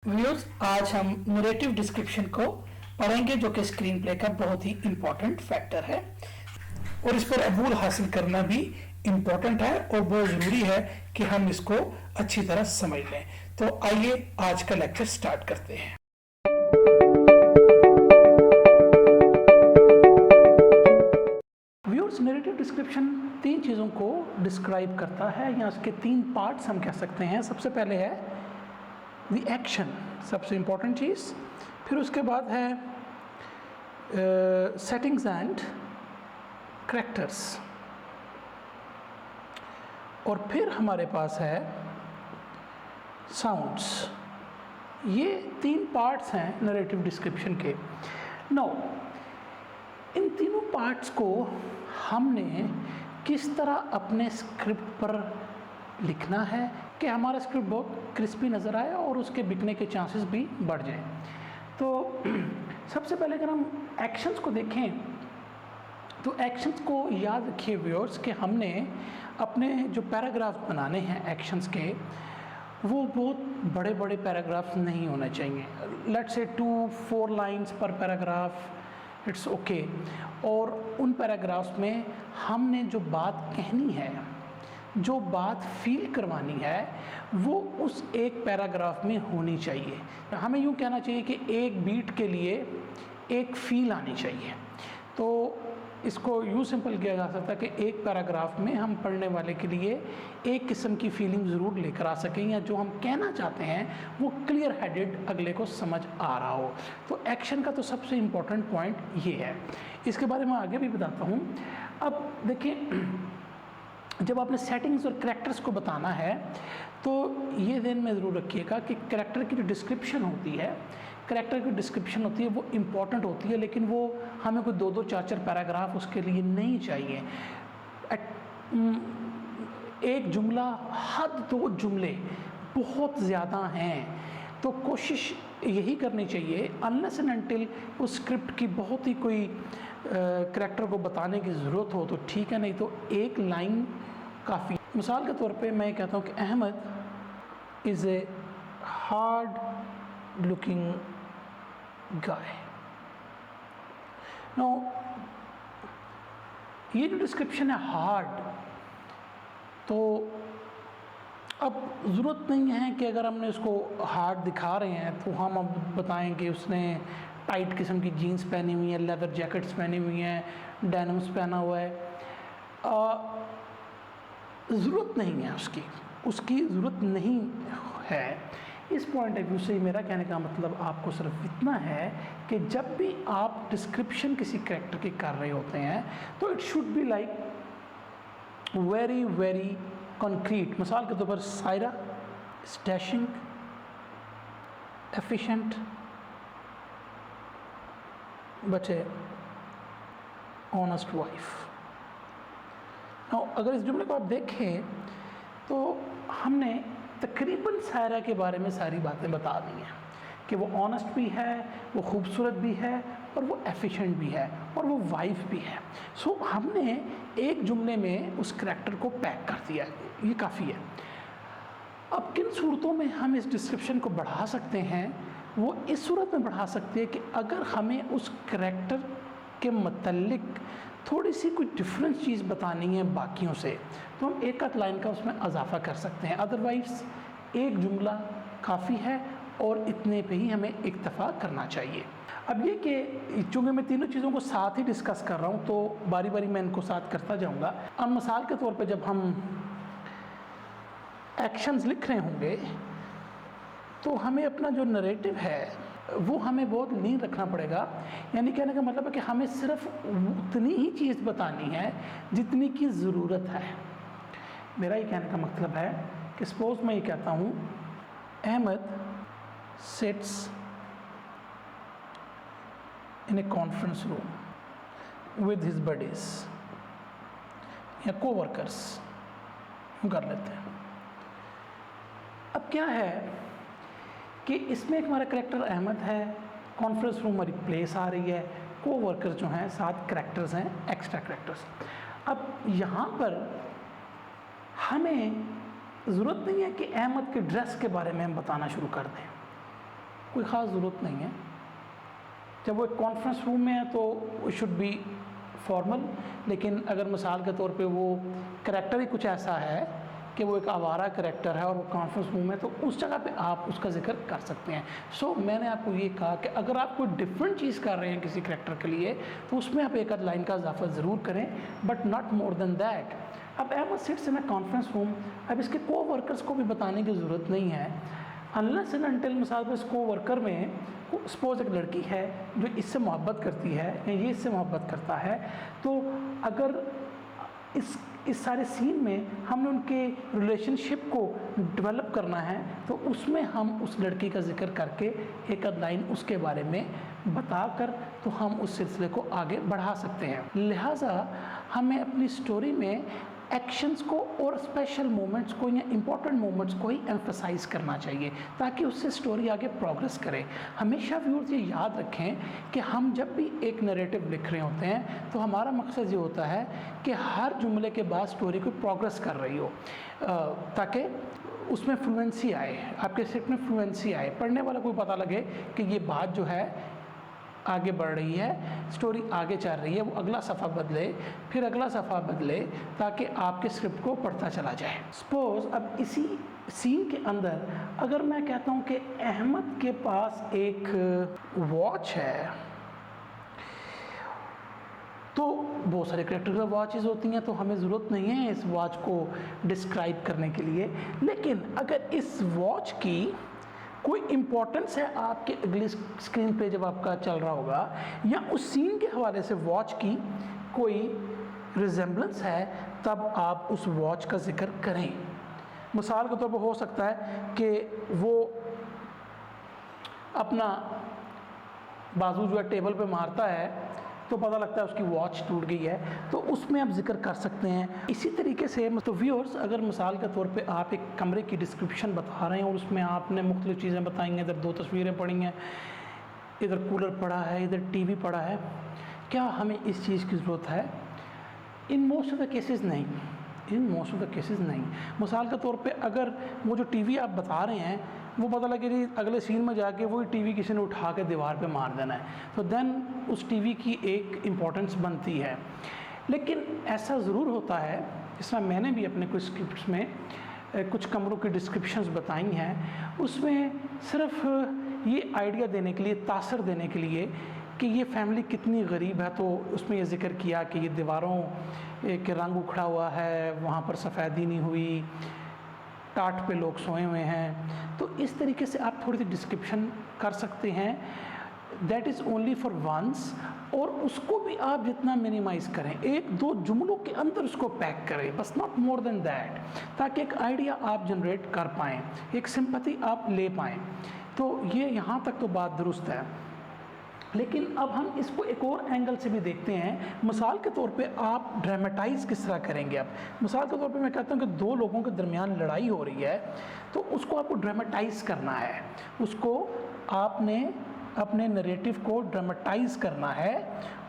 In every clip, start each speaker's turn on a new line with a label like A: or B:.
A: Viewers, आज हम narrative description को पढ़ेंगे जो कि स्क्रीन प्ले का बहुत ही इम्पोर्टेंट फैक्टर है और इस पर अबूर हासिल करना भी इम्पोर्टेंट है और बहुत ज़रूरी है कि हम इसको अच्छी तरह समझ लें। तो आइए आज का लेक्चर स्टार्ट करते हैं। व्यूअर्स, नरेटिव डिस्क्रिप्शन तीन चीज़ों को डिस्क्राइब करता है या उसके तीन पार्ट्स हम कह सकते हैं। सबसे पहले है द एक्शन, सबसे इम्पोर्टेंट चीज़। फिर उसके बाद है सेटिंग्स एंड करैक्टर्स, और फिर हमारे पास है साउंड्स। ये तीन पार्ट्स हैं नरेटिव डिस्क्रिप्शन के। नो, इन तीनों पार्ट्स को हमने किस तरह अपने स्क्रिप्ट पर लिखना है कि हमारा स्क्रिप्ट बहुत क्रिस्पी नज़र आए और उसके बिकने के चांसेस भी बढ़ जाएं। तो सबसे पहले अगर हम एक्शंस को देखें तो एक्शंस को याद रखिए व्यूअर्स कि हमने अपने जो पैराग्राफ बनाने हैं एक्शंस के, वो बहुत बड़े बड़े पैराग्राफ्स नहीं होने चाहिए। लेट्स से 2-4 लाइंस पर पैराग्राफ, इट्स ओके। और उन पैराग्राफ्स में हमने जो बात कहनी है, जो बात फील करवानी है, वो उस एक पैराग्राफ में होनी चाहिए। हमें यूँ कहना चाहिए कि एक बीट के लिए एक फील आनी चाहिए। तो इसको यूँ सिंपल किया जा सकता है कि एक पैराग्राफ में हम पढ़ने वाले के लिए एक किस्म की फीलिंग ज़रूर लेकर आ सकें, या जो हम कहना चाहते हैं वो क्लियर हेडेड अगले को समझ आ रहा हो। तो एक्शन का तो सबसे इम्पोर्टेंट पॉइंट ये है। इसके बारे में आगे भी बताता हूँ। अब देखिए, जब आपने सेटिंग्स और करैक्टर्स को बताना है तो ये ध्यान में ज़रूर रखिएगा कि करैक्टर की जो डिस्क्रिप्शन होती है, करैक्टर की डिस्क्रिप्शन होती है वो इम्पॉर्टेंट होती है, लेकिन वो हमें कोई 2-2, 4-4 पैराग्राफ उसके लिए नहीं चाहिए। एक जुमला, हद 2 जुमले बहुत ज़्यादा हैं। तो कोशिश यही करनी चाहिए, अनलेस एंड अनटिल उस स्क्रिप्ट की बहुत ही कोई करैक्टर को बताने की ज़रूरत हो तो ठीक है, नहीं तो एक लाइन काफ़ी। मिसाल के तौर पे मैं कहता हूँ कि Ahmed is a hard looking guy. No, ये जो डिस्क्रिप्शन है हार्ड, तो अब ज़रूरत नहीं है कि अगर हमने उसको हार्ड दिखा रहे हैं तो हम अब बताएं कि उसने टाइट किस्म की जीन्स पहनी हुई है, लेदर जैकेट्स पहनी हुई हैं, डेनिम्स पहना हुआ है। ज़रूरत नहीं है उसकी ज़रूरत नहीं है। इस पॉइंट ऑफ व्यू से मेरा कहने का मतलब आपको सिर्फ इतना है कि जब भी आप डिस्क्रिप्शन किसी कैरेक्टर की कर रहे होते हैं तो it should be like very very concrete. मिसाल के तौर पर Saira is dashing, efficient, but A honest wife. अगर इस जुमले को आप देखें तो हमने तकरीबन सायरा के बारे में सारी बातें बता दी हैं कि वो ऑनेस्ट भी है, वो खूबसूरत भी है, और वो एफिशिएंट भी है, और वो वाइफ भी है। सो हमने एक जुमले में उस करैक्टर को पैक कर दिया, ये काफ़ी है। अब किन सूरतों में हम इस डिस्क्रिप्शन को बढ़ा सकते हैं? वो इस सूरत में बढ़ा सकते हैं कि अगर हमें उस करैक्टर के मतलब थोड़ी सी कोई डिफरेंट चीज़ बतानी है बाकियों से, तो हम एक आध लाइन का उसमें इजाफा कर सकते हैं। अदरवाइज़ एक जुमला काफ़ी है और इतने पे ही हमें इक्तफा करना चाहिए। अब ये कि चूँकि मैं तीनों चीज़ों को साथ ही डिस्कस कर रहा हूँ तो बारी बारी मैं इनको साथ करता जाऊँगा। अब मिसाल के तौर पे जब हम एक्शंस लिख रहे होंगे तो हमें अपना जो नरेटिव है वो हमें बहुत लीन रखना पड़ेगा। यानी कहने का मतलब है कि हमें सिर्फ उतनी ही चीज़ बतानी है जितनी की ज़रूरत है। मेरा ये कहने का मतलब है कि सपोज मैं ये कहता हूँ Ahmed sits in a conference room with his buddies या कोवर्कर्स, कर लेते हैं। अब क्या है कि इसमें एक हमारा करैक्टर अहमद है, कॉन्फ्रेंस रूम हमारी प्लेस आ रही है, कोवर्कर्स जो हैं 7 करैक्टर्स हैं, एक्स्ट्रा करैक्टर्स। अब यहाँ पर हमें ज़रूरत नहीं है कि अहमद के ड्रेस के बारे में हम बताना शुरू कर दें। कोई ख़ास ज़रूरत नहीं है। जब वो एक कॉन्फ्रेंस रूम में है तो वो शुड बी फॉर्मल, लेकिन अगर मिसाल के तौर पे वो करैक्टर ही कुछ ऐसा है कि वो एक आवारा करैक्टर है और वो कॉन्फ्रेंस रूम है, तो उस जगह पे आप उसका जिक्र कर सकते हैं। सो मैंने आपको ये कहा कि अगर आप कोई डिफरेंट चीज़ कर रहे हैं किसी करैक्टर के लिए तो उसमें आप एक आध लाइन का इजाफा ज़रूर करें, but not more than that. अब Ahmad sits in a conference room, अब इसके को वर्कर्स को भी बताने की ज़रूरत नहीं है, अनलेस एंड अनटिल मिसाल पर इस को वर्कर में सपोज एक लड़की है जो इससे मोहब्बत करती है या ये इससे मोहब्बत करता है, तो अगर इस सारे सीन में हमने उनके रिलेशनशिप को डेवलप करना है तो उसमें हम उस लड़की का जिक्र करके एक आध लाइन उसके बारे में बताकर तो हम उस सिलसिले को आगे बढ़ा सकते हैं। लिहाजा हमें अपनी स्टोरी में एक्शंस को और स्पेशल मोमेंट्स को या इम्पॉर्टेंट मोमेंट्स को ही एम्फसाइज़ करना चाहिए ताकि उससे स्टोरी आगे प्रोग्रेस करे। हमेशा व्यूअर्स ये याद रखें कि हम जब भी एक नैरेटिव लिख रहे होते हैं तो हमारा मकसद ये होता है कि हर जुमले के बाद स्टोरी को प्रोग्रेस कर रही हो, ताकि उसमें फ्लुएंसी आए, आपके स्क्रिप्ट में फ्लुएंसी आए, पढ़ने वाला को पता लगे कि ये बात जो है आगे बढ़ रही है, स्टोरी आगे चल रही है, वो अगला सफ़ा बदले फिर अगला सफ़ा बदले ताकि आपके स्क्रिप्ट को पढ़ता चला जाए। सपोज़ अब इसी सीन के अंदर अगर मैं कहता हूँ कि अहमद के पास एक वॉच है, तो बहुत सारे करेक्टर वॉचेज़ होती हैं तो हमें ज़रूरत नहीं है इस वॉच को डिस्क्राइब करने के लिए, लेकिन अगर इस वॉच की कोई इम्पोर्टेंस है आपके अगली स्क्रीन पे जब आपका चल रहा होगा या उस सीन के हवाले से वॉच की कोई रिजेम्बलेंस है, तब आप उस वॉच का जिक्र करें। मिसाल के तौर पर हो सकता है कि वो अपना बाजू जो है टेबल पे मारता है तो पता लगता है उसकी वॉच टूट गई है, तो उसमें आप जिक्र कर सकते हैं। इसी तरीके से तो व्यूअर्स अगर मिसाल के तौर पे आप एक कमरे की डिस्क्रिप्शन बता रहे हैं और उसमें आपने मुख्तलिफ़ चीज़ें बताई हैं, इधर 2 तस्वीरें पड़ी हैं, इधर कूलर पड़ा है, इधर टीवी पड़ा है, क्या हमें इस चीज़ की ज़रूरत है? In most of the cases नहीं, in most of the cases नहीं। मिसाल के तौर पे अगर वो जो टीवी आप बता रहे हैं वो पता लगे जी अगले सीन में जाके वही टीवी किसी ने उठा के दीवार पे मार देना है, तो देन उस टीवी की एक इम्पोर्टेंस बनती है। लेकिन ऐसा ज़रूर होता है, इसमें मैंने भी अपने कुछ स्क्रिप्ट्स में कुछ कमरों की डिस्क्रिप्शंस बताई हैं, उसमें सिर्फ ये आइडिया देने के लिए, तासर देने के लिए कि ये फैमिली कितनी गरीब है, तो उसमें ये जिक्र किया कि ये दीवारों के रंग उखड़ा हुआ है, वहाँ पर सफ़ेदी नहीं हुई, टाट पे लोग सोए हुए हैं। तो इस तरीके से आप थोड़ी सी डिस्क्रिप्शन कर सकते हैं, that is only for once, और उसको भी आप जितना मिनिमाइज़ करें, 1-2 जुमलों के अंदर उसको पैक करें, बस नॉट मोर देन दैट, ताकि एक आइडिया आप जनरेट कर पाएँ, एक सिंपैथी आप ले पाएँ। तो ये यहाँ तक तो बात दुरुस्त है, लेकिन अब हम इसको एक और एंगल से भी देखते हैं। मिसाल के तौर पे आप ड्रामेटाइज़ किस तरह करेंगे? अब मिसाल के तौर पे मैं कहता हूँ कि 2 लोगों के दरमियान लड़ाई हो रही है, तो उसको आपको ड्रामेटाइज़ करना है, उसको आपने अपने नरेटिव को ड्रामेटाइज़ करना है।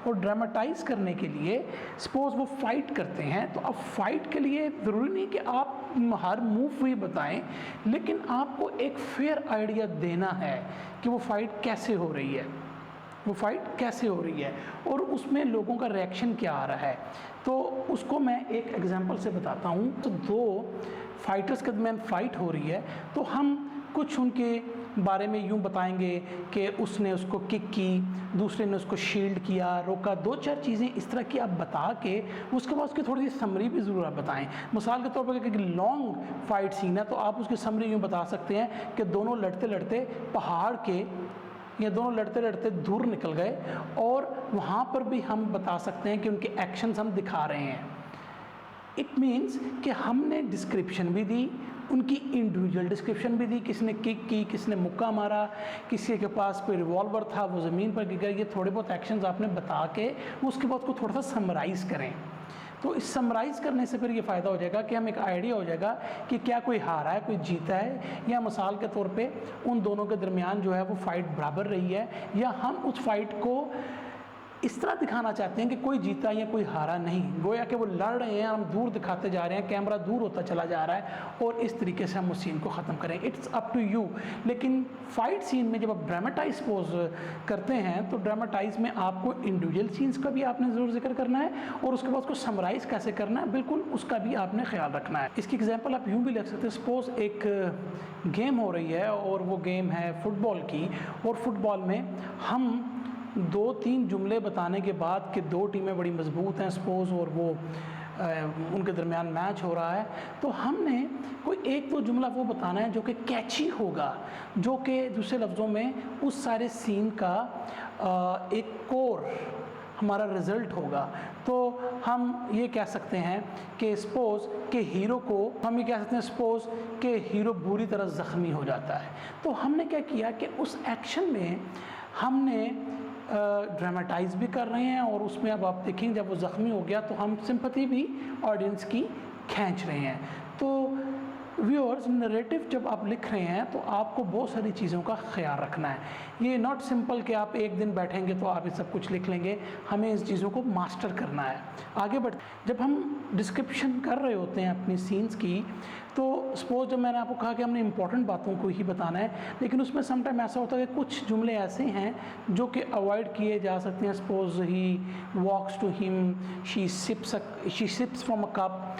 A: और ड्रामेटाइज़ करने के लिए सपोज़ वो फाइट करते हैं, तो अब फाइट के लिए ज़रूरी नहीं कि आप हर मूव ही बताएं, लेकिन आपको एक फेयर आइडिया देना है कि वो फाइट कैसे हो रही है, वो फाइट कैसे हो रही है और उसमें लोगों का रिएक्शन क्या आ रहा है। तो उसको मैं एक एग्जांपल से बताता हूँ। तो 2 फाइटर्स के दरमियान फ़ाइट हो रही है, तो हम कुछ उनके बारे में यूँ बताएंगे कि उसने उसको किक की, दूसरे ने उसको शील्ड किया, रोका, 2-4 चीज़ें इस तरह की आप बता के उसके बाद उसकी थोड़ी सी समरी भी ज़रूर आप बताएं। मिसाल के तौर पर एक लॉन्ग फाइट सीन है, तो आप उसकी समरी यूँ बता सकते हैं कि दोनों लड़ते लड़ते पहाड़ के, ये दोनों लड़ते लड़ते दूर निकल गए, और वहाँ पर भी हम बता सकते हैं कि उनके एक्शंस हम दिखा रहे हैं। इट मीन्स कि हमने डिस्क्रिप्शन भी दी, उनकी इंडिविजुअल डिस्क्रिप्शन भी दी, किसने किक की, किसने मुक्का मारा, किसी के पास कोई रिवॉल्वर था वो ज़मीन पर गिर गया, ये थोड़े बहुत एक्शंस आपने बता के उसके बाद उसको थोड़ा सा समराइज़ करें। तो इस समराइज़ करने से फिर ये फ़ायदा हो जाएगा कि हम एक आइडिया हो जाएगा कि क्या कोई हारा है, कोई जीता है, या मिसाल के तौर पे उन दोनों के दरमियान जो है वो फ़ाइट बराबर रही है, या हम उस फाइट को इस तरह दिखाना चाहते हैं कि कोई जीता या कोई हारा नहीं, गोया कि वो लड़ रहे हैं, हम दूर दिखाते जा रहे हैं, कैमरा दूर होता चला जा रहा है और इस तरीके से हम उस सीन को ख़त्म करें। It's up to you. लेकिन फाइट सीन में जब आप ड्रामेटाइज पोज करते हैं तो ड्रामेटाइज में आपको इंडिविजुअल सीन्स का भी आपने ज़रूर जिक्र करना है और उसके बाद उसको समराइज़ कैसे करना है, बिल्कुल उसका भी आपने ख्याल रखना है। इसकी एग्जाम्पल आप यूँ भी लिख सकते हैं, सपोज़ एक गेम हो रही है और वो गेम है फुटबॉल की, और फुटबॉल में हम 2-3 जुमले बताने के बाद कि 2 टीमें बड़ी मजबूत हैं सपोज़ और वो उनके दरमियान मैच हो रहा है, तो हमने कोई 1-2 जुमला वो बताना है जो कि कैची होगा, जो कि दूसरे लफ्ज़ों में उस सारे सीन का एक कोर हमारा रिज़ल्ट होगा। तो हम ये कह सकते हैं कि सपोज़ कि हीरो को हम ये कह सकते हैं सपोज़ कि हीरो बुरी तरह ज़ख्मी हो जाता है, तो हमने क्या किया कि उस एक्शन में हमने ड्रामेटाइज़ भी कर रहे हैं और उसमें अब आप देखेंगे जब वो ज़ख्मी हो गया तो हम सिंपैथी भी ऑडियंस की खींच रहे हैं। तो व्यूअर्स, नरेटिव जब आप लिख रहे हैं तो आपको बहुत सारी चीज़ों का ख्याल रखना है। ये नॉट सिंपल कि आप एक दिन बैठेंगे तो आप ये सब कुछ लिख लेंगे, हमें इस चीज़ों को मास्टर करना है। आगे बढ़ जब हम डिस्क्रिप्शन कर रहे होते हैं अपनी सीन्स की, तो सपोज जब मैंने आपको कहा कि हमने इंपॉर्टेंट बातों को ही बताना है, लेकिन उसमें समटाइम ऐसा होता है कि कुछ जुमले ऐसे हैं जो कि अवॉइड किए जा सकते हैं। Suppose he walks to him, she sips from a cup.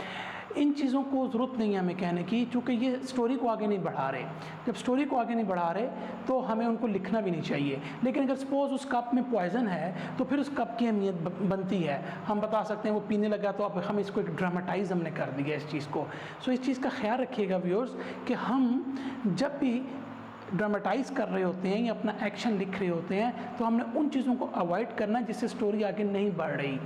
A: इन चीज़ों को ज़रूरत नहीं है हमें कहने की, क्योंकि ये स्टोरी को आगे नहीं बढ़ा रहे। जब स्टोरी को आगे नहीं बढ़ा रहे तो हमें उनको लिखना भी नहीं चाहिए। लेकिन अगर सपोज़ उस कप में पॉइज़न है तो फिर उस कप की अहमियत बनती है। हम बता सकते हैं वो पीने लगा तो अब हम इसको एक ड्रामेटाइज हमने कर दिया इस चीज़ को। सो इस चीज़ का ख्याल रखिएगा व्यूअर्स कि हम जब भी ड्रामेटाइज़ कर रहे होते हैं या अपना एक्शन लिख रहे होते हैं तो हमने उन चीज़ों को अवॉइड करना है जिससे स्टोरी आगे नहीं बढ़ रही।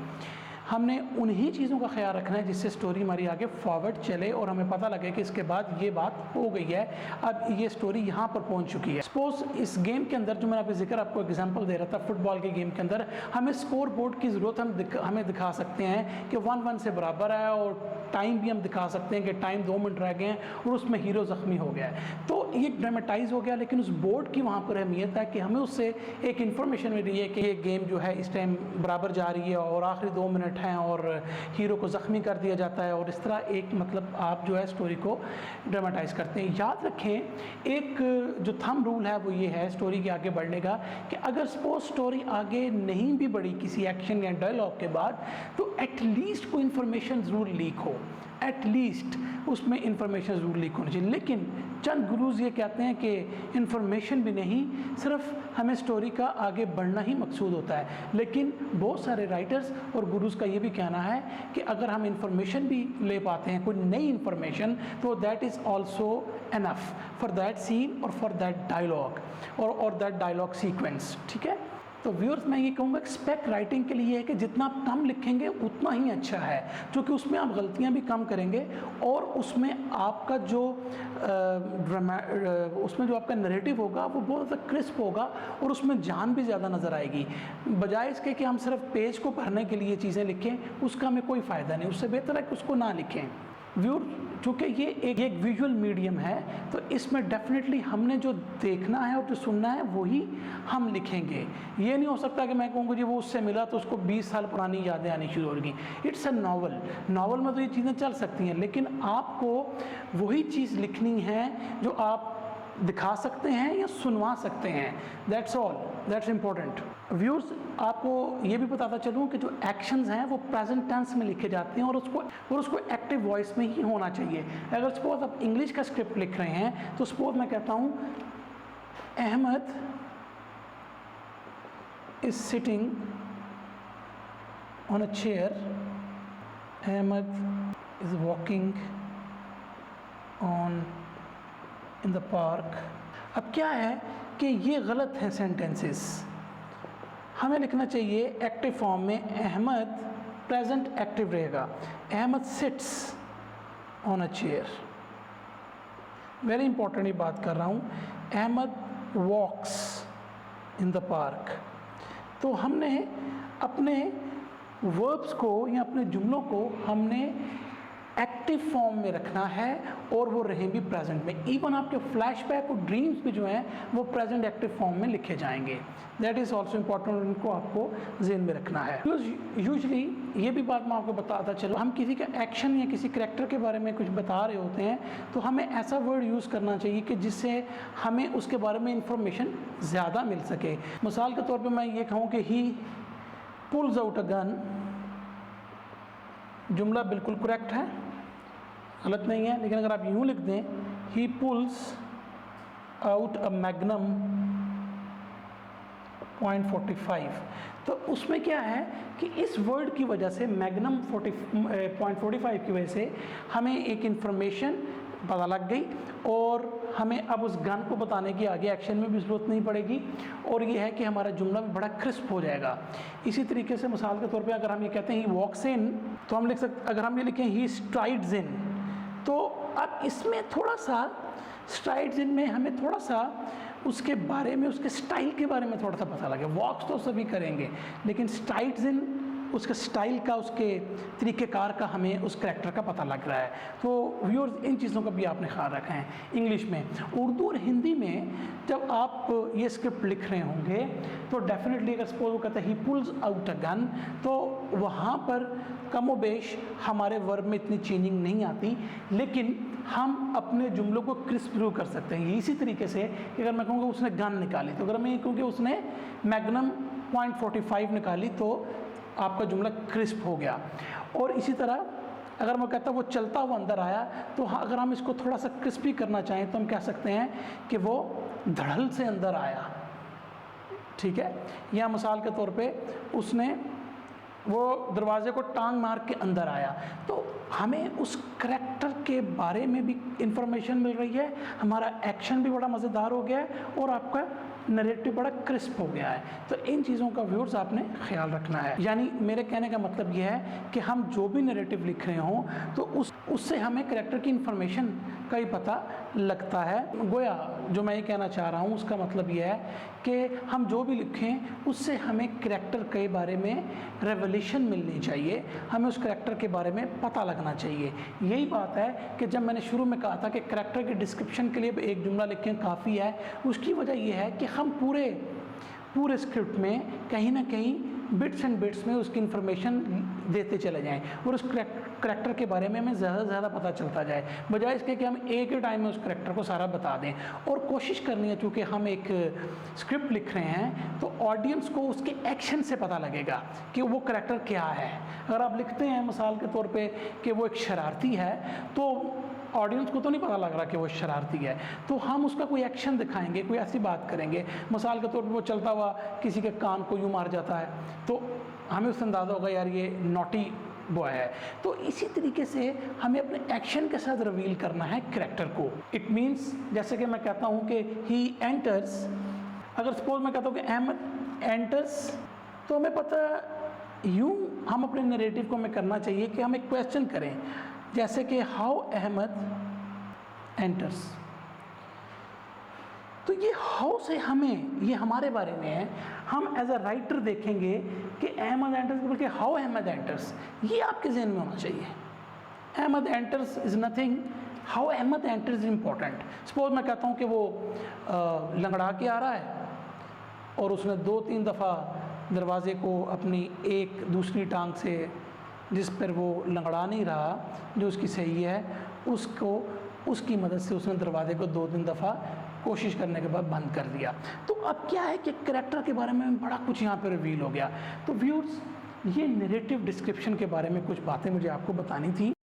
A: हमने उन्हीं चीज़ों का ख्याल रखना है जिससे स्टोरी हमारी आगे फॉरवर्ड चले और हमें पता लगे कि इसके बाद ये बात हो गई है, अब ये स्टोरी यहाँ पर पहुँच चुकी है। सपोज इस गेम के अंदर जो मैंने आपको जिक्र आपको एग्जांपल दे रहा था, फुटबॉल के गेम के अंदर हमें स्कोर बोर्ड की ज़रूरत हमें दिखा सकते हैं कि 1-1 से बराबर है, और टाइम भी हम दिखा सकते हैं कि टाइम 2 मिनट रह गए हैं और उसमें हीरो ज़ख्मी हो गया है। तो ये ड्रामेटाइज हो गया, लेकिन उस बोर्ड की वहाँ पर अहमियत है कि हमें उससे एक इन्फॉर्मेशन मिल रही है कि ये गेम जो है इस टाइम बराबर जा रही है और आखिरी 2 मिनट हैं और हीरो को ज़ख्मी कर दिया जाता है, और इस तरह एक मतलब आप जो है स्टोरी को ड्रामेटाइज करते हैं। याद रखें, एक जो थंब रूल है वो ये है स्टोरी के आगे बढ़ने का कि अगर सपोज स्टोरी आगे नहीं भी बढ़ी किसी एक्शन या डायलॉग के बाद, तो एटलीस्ट कोई इन्फॉर्मेशन ज़रूर लीक हो, एटलीस्ट उसमें इंफॉर्मेशन ज़रूर लीक होनी चाहिए। लेकिन चंद गुरुज़ ये कहते हैं कि इंफॉर्मेशन भी नहीं, सिर्फ हमें स्टोरी का आगे बढ़ना ही मकसूद होता है। लेकिन बहुत सारे राइटर्स और गुरुज़ का ये भी कहना है कि अगर हम इंफॉर्मेशन भी ले पाते हैं, कोई नई इंफॉर्मेशन, तो that is also enough for that scene और फॉर दैट डायलॉग और दैट डायलॉग सीक्वेंस। ठीक है, तो व्यूअर्स मैं ये कहूँगा कि स्पेक राइटिंग के लिए है कि जितना आप कम लिखेंगे उतना ही अच्छा है, क्योंकि उसमें आप गलतियाँ भी कम करेंगे और उसमें आपका जो उसमें जो आपका नैरेटिव होगा वो बहुत ज़्यादा क्रिस्प होगा और उसमें जान भी ज़्यादा नज़र आएगी। बजाय इसके कि हम सिर्फ पेज को भरने के लिए चीज़ें लिखें, उसका हमें कोई फ़ायदा नहीं, उससे बेहतर है कि उसको ना लिखें। व्यूअर, चूँकि ये एक विजुअल मीडियम है तो इसमें डेफिनेटली हमने जो देखना है और जो सुनना है वही हम लिखेंगे। ये नहीं हो सकता कि मैं कहूँगा जी वो उससे मिला तो उसको 20 साल पुरानी यादें आनी शुरू होगी। इट्स अ नावल में तो ये चीज़ें चल सकती हैं, लेकिन आपको वही चीज़ लिखनी है जो आप दिखा सकते हैं या सुनवा सकते हैं। That's all, that's important. Viewers, आपको ये भी बताता चलूँ कि जो एक्शंस हैं वो प्रेजेंट टेंस में लिखे जाते हैं और उसको एक्टिव वॉइस में ही होना चाहिए। अगर सपोज आप इंग्लिश का स्क्रिप्ट लिख रहे हैं तो सपोज मैं कहता हूँ Ahmed is sitting on a chair, Ahmed is walking on in the park. अब क्या है कि ये गलत है सेंटेंसेस, हमें लिखना चाहिए एक्टिव फॉर्म में। अहमद प्रेजेंट एक्टिव रहेगा, Ahmed sits on a chair. Very important ये बात कर रहा हूँ, Ahmed walks in the park. तो हमने अपने वर्ब्स को या अपने जुमलों को हमने एक्टिव एक्टिव फॉर्म में रखना है और वो रहें भी प्रेजेंट में। इवन आपके फ्लैशबैक और ड्रीम्स भी जो हैं वो प्रेजेंट एक्टिव फॉर्म में लिखे जाएंगे। दैट इज़ ऑल्सो इम्पॉर्टेंट, उनको आपको जेहन में रखना है। यूजली ये भी बात मैं आपको बताता चलो, हम किसी का एक्शन या किसी करैक्टर के बारे में कुछ बता रहे होते हैं तो हमें ऐसा वर्ड यूज़ करना चाहिए कि जिससे हमें उसके बारे में इंफॉर्मेशन ज़्यादा मिल सके। मिसाल के तौर पे मैं ये कहूँ कि ही पुल्स आउट अ गन, जुमला बिल्कुल करेक्ट है, गलत नहीं है, लेकिन अगर आप यूँ लिख दें ही पुल्स आउट अ मैग्नम .45, तो उसमें क्या है कि इस वर्ड की वजह से मैग्नम .45 की वजह से हमें एक इन्फॉर्मेशन पता लग गई और हमें अब उस गन को बताने की आगे एक्शन में भी ज़रूरत नहीं पड़ेगी और ये है कि हमारा जुमला भी बड़ा क्रिस्प हो जाएगा। इसी तरीके से मिसाल के तौर पे अगर हम ये कहते हैं ही वॉक्स इन, तो हम लिख सकते, अगर हम ये लिखें ही स्ट्राइड्स इन, तो अब इसमें थोड़ा सा स्ट्राइड्स इन में हमें थोड़ा सा उसके बारे में, उसके स्टाइल के बारे में थोड़ा सा पता लगे। वॉक्स तो सभी करेंगे, लेकिन स्ट्राइड्स इन, उसके स्टाइल का, उसके तरीक़ेकार का हमें उस करैक्टर का पता लग रहा है। तो व्यूअर्स, इन चीज़ों का भी आपने ख्याल रखा है। इंग्लिश में, उर्दू और हिंदी में जब आप ये स्क्रिप्ट लिख रहे होंगे तो डेफिनेटली अगर सपोज वो कहता है ही पुल्स आउट अ गन, तो वहाँ पर कमोबेश हमारे वर्ब में इतनी चेंजिंग नहीं आती, लेकिन हम अपने जुमलों को क्रिस्प ज़रूर कर सकते हैं। इसी तरीके से अगर मैं कहूँगा उसने गन निकाली, तो अगर मैं ये कहूँ कि उसने मैग्नम .45 निकाली, तो आपका जुमला क्रिस्प हो गया। और इसी तरह अगर मैं कहता वो चलता हुआ अंदर आया, तो अगर हम इसको थोड़ा सा क्रिस्पी करना चाहें तो हम कह सकते हैं कि वो धड़ल से अंदर आया, ठीक है। या मिसाल के तौर पे उसने वो दरवाजे को टांग मार के अंदर आया, तो हमें उस करैक्टर के बारे में भी इंफॉर्मेशन मिल रही है, हमारा एक्शन भी बड़ा मज़ेदार हो गया है और आपका नरेटिव बड़ा क्रिस्प हो गया है। तो इन चीज़ों का व्यूअर्स आपने ख्याल रखना है। यानी मेरे कहने का मतलब यह है कि हम जो भी नरेटिव लिख रहे हों तो उससे हमें करैक्टर की इंफॉर्मेशन का ही पता लगता है। गोया जो मैं ये कहना चाह रहा हूँ उसका मतलब यह है कि हम जो भी लिखें उससे हमें करैक्टर के बारे में रेवलेशन मिलनी चाहिए, हमें उस करैक्टर के बारे में पता लगना चाहिए। यही बात है कि जब मैंने शुरू में कहा था कि करैक्टर की डिस्क्रिप्शन के लिए एक जुमला लिखें काफ़ी है, उसकी वजह यह है कि हम पूरे स्क्रिप्ट में कहीं ना कहीं बिट्स एंड बिट्स में उसकी इन्फॉर्मेशन देते चले जाएं और उस करैक्टर के बारे में हमें ज़्यादा से ज़्यादा पता चलता जाए, बजाय इसके कि हम एक ही टाइम में उस करैक्टर को सारा बता दें। और कोशिश करनी है, चूँकि हम एक स्क्रिप्ट लिख रहे हैं तो ऑडियंस को उसके एक्शन से पता लगेगा कि वो करैक्टर क्या है। अगर आप लिखते हैं मिसाल के तौर पर कि वो एक शरारती है, तो ऑडियंस को तो नहीं पता लग रहा कि वो शरारती है, तो हम उसका कोई एक्शन दिखाएंगे, कोई ऐसी बात करेंगे, मिसाल के तौर पर वो चलता हुआ किसी के कान को यूँ मार जाता है, तो हमें उससे अंदाज़ा होगा यार ये नॉटी बॉय है। तो इसी तरीके से हमें अपने एक्शन के साथ रिवील करना है करैक्टर को। इट मीन्स जैसे कि मैं कहता हूँ कि ही एंटर्स, अगर सपोज मैं कहता हूँ कि अहमद एंटर्स, तो हमें पता यूँ हम अपने नरेटिव को हमें करना चाहिए कि हम एक क्वेश्चन करें, जैसे कि हाउ अहमद एंटर्स। तो ये हाउ से हमें, ये हमारे बारे में है, हम एज अ राइटर देखेंगे कि अहमद एंटर्स बल्कि हाउ अहमद एंटर्स, ये आपके जहन में होना चाहिए। Ahmad enters is nothing, how Ahmad enters is important. Suppose मैं कहता हूँ कि वो लंगड़ा के आ रहा है और उसने 2-3 दफ़ा दरवाजे को अपनी एक दूसरी टांग से, जिस पर वो लंगड़ा नहीं रहा, जो उसकी सही है, उसकी मदद से उसने दरवाजे को 2-3 दफ़ा कोशिश करने के बाद बंद कर दिया। तो अब क्या है कि करैक्टर के बारे में बड़ा कुछ यहाँ पे रिवील हो गया। तो व्यूअर्स, ये नरेटिव डिस्क्रिप्शन के बारे में कुछ बातें मुझे आपको बतानी थी।